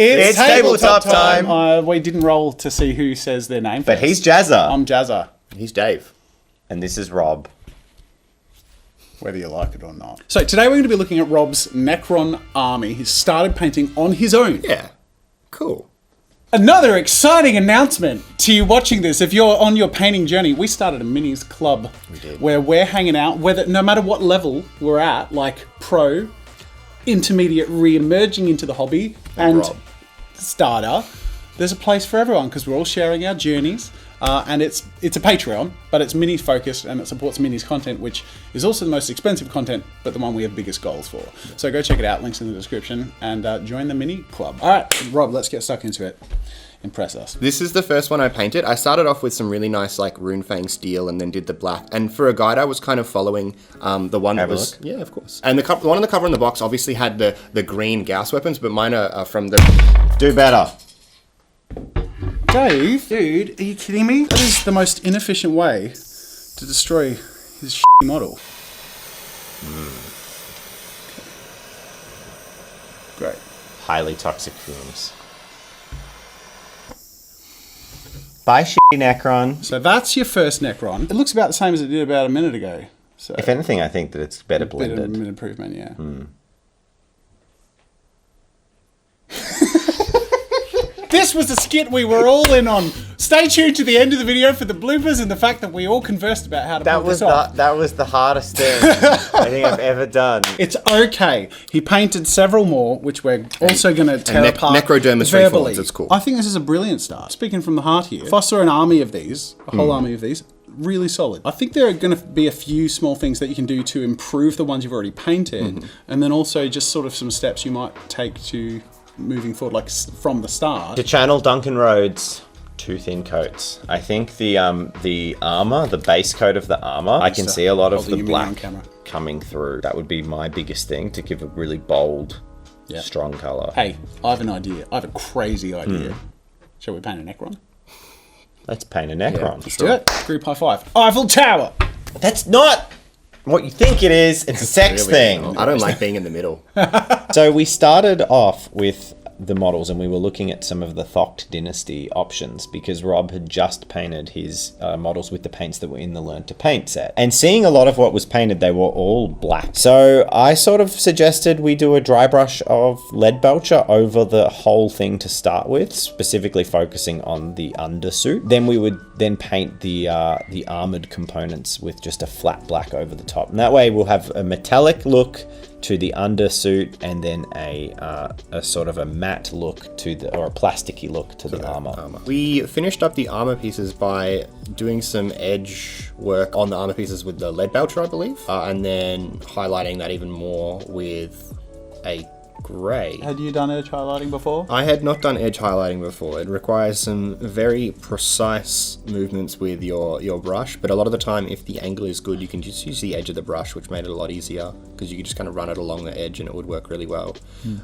It's tabletop time. We didn't roll to see who says their name But first. he's Jazza. I'm Jazza, He's Dave. And this is Rob. whether you like it or not. So today we're going to be looking at Rob's Necron army. He started painting on his own. Yeah. Cool. Another exciting announcement to you watching this. If you're on your painting journey, we started a minis club. We did. Where we're hanging out, no matter what level we're at, like pro, intermediate, re-emerging into the hobby, and Rob. starter, there's a place for everyone because we're all sharing our journeys. And it's a Patreon, but it's mini focused and it supports minis content, which is also the most expensive content, but the one we have biggest goals for. So go check it out, links in the description, and join the mini club. All right, Rob, let's get stuck into it. Impress us. This is the first one I painted. I started off with some really nice like Runefang steel and then did the black. And for a guide, I was kind of following the one that was... Yeah, of course. And the one on the cover in the box obviously had the green Gauss weapons, but mine are from the... Do better. Dave, dude, are you kidding me? That is the most inefficient way to destroy his model. Great. Highly toxic fumes. Bye, Necron. So that's your first Necron. It looks about the same as it did about a minute ago. So If anything, I think that it's better blended. bit of an improvement, yeah. This was the skit we were all in on. Stay tuned to the end of the video for the bloopers and the fact that we all conversed about how to pull this off. That was the hardest thing I think I've ever done. It's okay. He painted several more, which we're also going to tear apart Necrodermis verbally. reforms, it's cool. I think this is a brilliant start. Speaking from the heart here, foster an army of these, a whole army of these, really solid. I think there are going to be a few small things that you can do to improve the ones you've already painted, and then also just sort of some steps you might take to moving forward, like from the start. To channel Duncan Rhodes, 2 thin coats. I think the armor, the base coat of the armor, I can see a lot of the black coming through. That would be my biggest thing, to give a really bold, strong color. Hey, I have an idea. I have a crazy idea. Shall we paint a Necron? Let's paint a Necron. Let's do it. Group high five. Eiffel Tower! That's not what you think it is. It's a sex thing. I don't like being in the middle. So we started off with the models and we were looking at some of the Thoct Dynasty options because Rob had just painted his models with the paints that were in the Learn to Paint set. And seeing a lot of what was painted, they were all black. So I sort of suggested we do a dry brush of lead belcher over the whole thing to start with, specifically focusing on the undersuit. Then we would then paint the armored components with just a flat black over the top. And that way we'll have a metallic look to the undersuit and then a sort of a matte look to the, or a plasticky look to the armor. We finished up the armor pieces by doing some edge work on the armor pieces with the lead belcher, I believe, and then highlighting that even more with a grey. Had you done edge highlighting before? I had not done edge highlighting before. It requires some very precise movements with your brush, but a lot of the time, if the angle is good, you can just use the edge of the brush, which made it a lot easier because you could just kind of run it along the edge and it would work really well.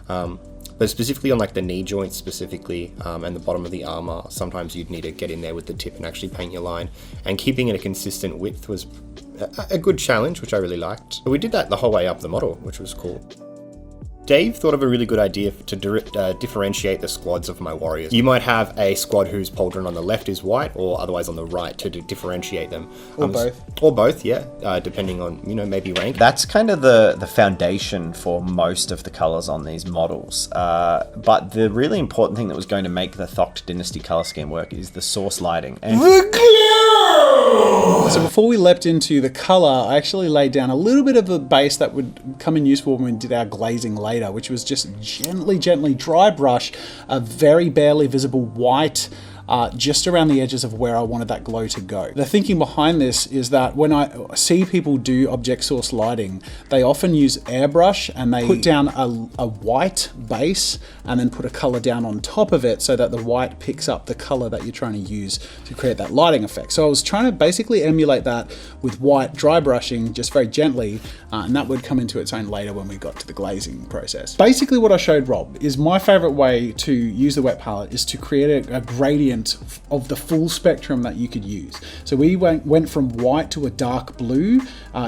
But specifically on like the knee joints specifically and the bottom of the armor, sometimes you'd need to get in there with the tip and actually paint your line. And keeping it a consistent width was a good challenge, which I really liked. But we did that the whole way up the model, which was cool. Dave thought of a really good idea to differentiate the squads of my warriors. You might have a squad whose pauldron on the left is white, or otherwise on the right, to differentiate them. Or both. Or both, yeah, depending on, maybe rank. That's kind of the foundation for most of the colors on these models. But the really important thing that was going to make the Thoct Dynasty color scheme work is the source lighting. And so before we leapt into the color, I actually laid down a little bit of a base that would come in useful when we did our glazing later, which was just gently dry brush a very barely visible white just around the edges of where I wanted that glow to go. The thinking behind this is that when I see people do object source lighting, they often use airbrush and they put down a white base and then put a color down on top of it so that the white picks up the color that you're trying to use to create that lighting effect. So I was trying to basically emulate that with white dry brushing just very gently, and that would come into its own later when we got to the glazing process. Basically what I showed Rob is my favorite way to use the wet palette is to create a gradient gradient of the full spectrum that you could use. So we went from white to a dark blue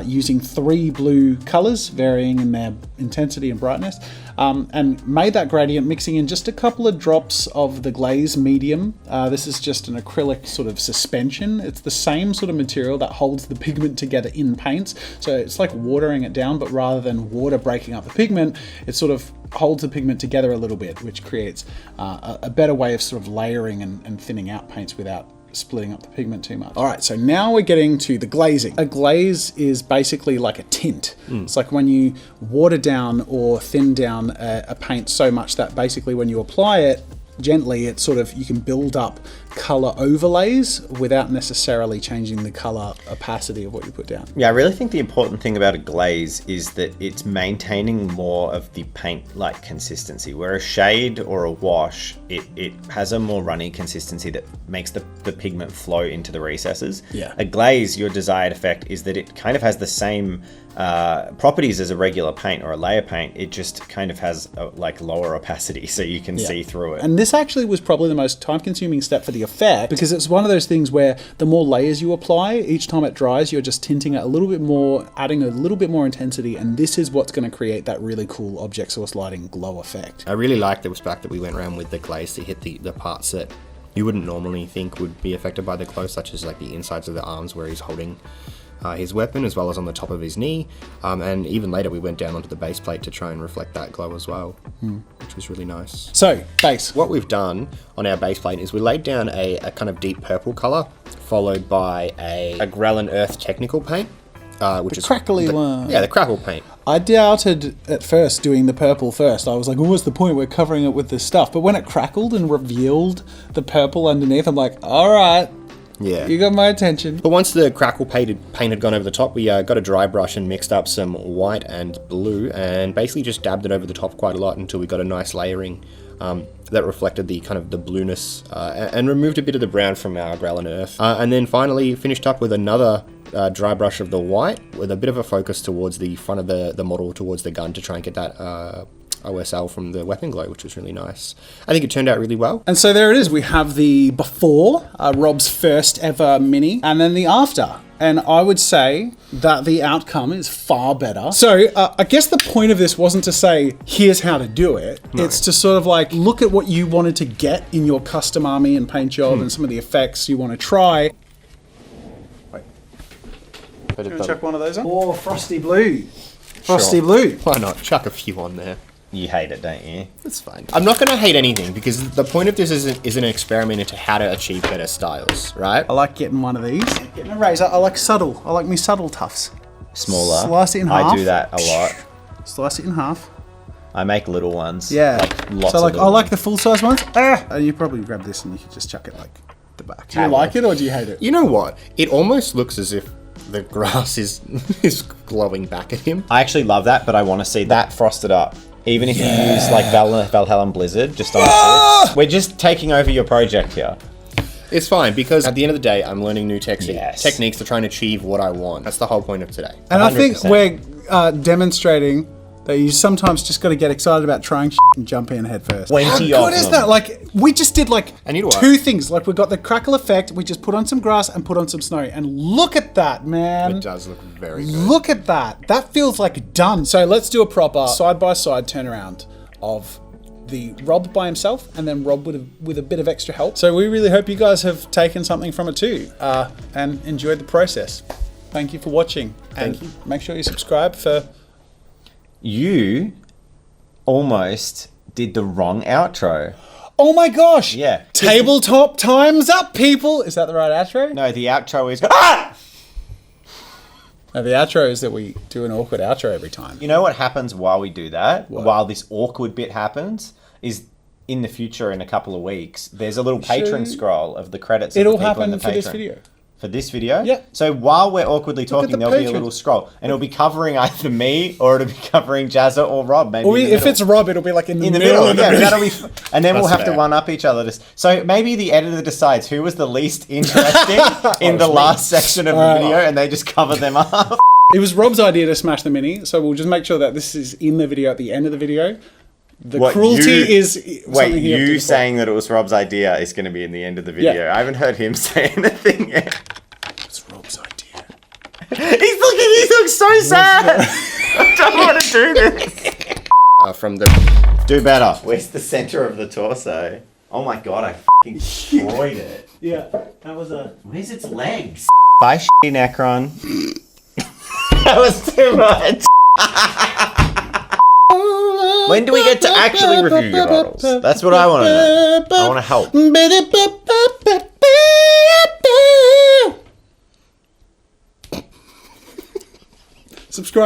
using 3 blue colors, varying in their intensity and brightness, and made that gradient mixing in just a couple of drops of the Glaze medium. This is just an acrylic sort of suspension. It's the same sort of material that holds the pigment together in paints. So it's like watering it down, but rather than water breaking up the pigment, it sort of holds the pigment together a little bit, which creates a better way of sort of layering and thinning out paints without splitting up the pigment too much. All right, so now we're getting to the glazing. A glaze is basically like a tint. It's like when you water down or thin down a paint so much that basically when you apply it gently, it's sort of, you can build up color overlays without necessarily changing the color opacity of what you put down. Yeah, I really think the important thing about a glaze is that it's maintaining more of the paint-like consistency, where a shade or a wash, it has a more runny consistency that makes the pigment flow into the recesses. Yeah. A glaze, your desired effect is that it kind of has the same properties as a regular paint or a layer paint. It just kind of has a, like lower opacity, so you can see through it. And this actually was probably the most time-consuming step for the effect, because it's one of those things where the more layers you apply, each time it dries, you're just tinting it a little bit more, adding a little bit more intensity, and this is what's going to create that really cool object source lighting glow effect. I really like the fact that we went around with the glaze to hit the parts that you wouldn't normally think would be affected by the glow, such as like the insides of the arms where he's holding his weapon, as well as on the top of his knee, and even later we went down onto the base plate to try and reflect that glow as well, which was really nice. So, base. What we've done on our base plate is we laid down a kind of deep purple colour, followed by a Grelin Earth technical paint, which is crackly one. Yeah, the crackle paint. I doubted at first doing the purple first. I was like, oh, what's the point? We're covering it with this stuff. But when it crackled and revealed the purple underneath, I'm like, all right. Yeah. You got my attention. But once the crackle paint had gone over the top, we got a dry brush and mixed up some white and blue and basically just dabbed it over the top quite a lot until we got a nice layering that reflected the kind of the blueness and removed a bit of the brown from our Grelin Earth. And then finally finished up with another dry brush of the white with a bit of a focus towards the front of the model, towards the gun, to try and get that OSL from the weapon glow, which was really nice. I think it turned out really well. And so there it is. We have the before, Rob's first ever Mini, and then the after. And I would say that the outcome is far better. So I guess the point of this wasn't to say, here's how to do it. No. It's to sort of like look at what you wanted to get in your custom army and paint job and some of the effects you want to try. Wait. Do you want to chuck one of those on? Or frosty blue. Frosty blue. Why not? Chuck a few on there. You hate it, don't you? It's fine. I'm not going to hate anything, because the point of this is an experiment into how to achieve better styles, right? I like getting one of these. Getting a razor. I like subtle. I like me subtle tufts. Smaller. Slice it in half. I do that a lot. Slice it in half. I make little ones. Yeah. Like lots so like of I like the full size ones. And you probably grab this and you could just chuck it like the back. Do you like it or do you hate it? You know what? It almost looks as if the grass is glowing back at him. I actually love that, but I want to see that frosted up. Even if you use like Valhalla Blizzard just on the tips. We're just taking over your project here. It's fine, because at the end of the day, I'm learning new techniques to try and achieve what I want. That's the whole point of today. And 100%. I think we're demonstrating that you sometimes just got to get excited about trying shit and jump in head first. How good is that? Like, we just did like and you know two things. Like, we got the crackle effect, we just put on some grass and put on some snow. And look at that, man. It does look very good. Look at that. That feels like done. So let's do a proper side-by-side turnaround of the Rob by himself and then Rob with a bit of extra help. So we really hope you guys have taken something from it too and enjoyed the process. Thank you for watching. Thank you. Make sure you subscribe for... You almost did the wrong outro. Oh my gosh! Yeah. Tabletop time's up, people! Is that the right outro? No, the outro is... Ah! No, the outro is that we do an awkward outro every time. You know what happens while we do that? What? While this awkward bit happens, is in the future, in a couple of weeks, there's a little Patreon scroll of the credits of the It'll people in happen the for this Patreon. video. For this video? Yeah. So while we're awkwardly talking, the there'll be a Patreon. little scroll. And it'll be covering either me or it'll be covering Jazza or Rob. Maybe Or in the if middle. it's Rob, it'll be like in the middle. Yeah, that'll be... And then we'll That's have to fair. one-up each other. So maybe the editor decides who was the least interesting in the last section of the video and they just cover them up. It was Rob's idea to smash the Mini, so we'll just make sure that this is in the video at the end of the video. The cruelty is something Wait, you have to you define. saying that it was Rob's idea is going to be in the end of the video. Yeah. I haven't heard him say anything yet. It's Rob's idea. He looks so sad. I don't want to do this. From the Do better. Where's the center of the torso? Oh my god, I fucking destroyed it. Yeah, that was a... Where's its legs? Bye, shitty Necron. That was too much. When do we get to actually review your models? That's what I want to know. I want to help. Subscribe.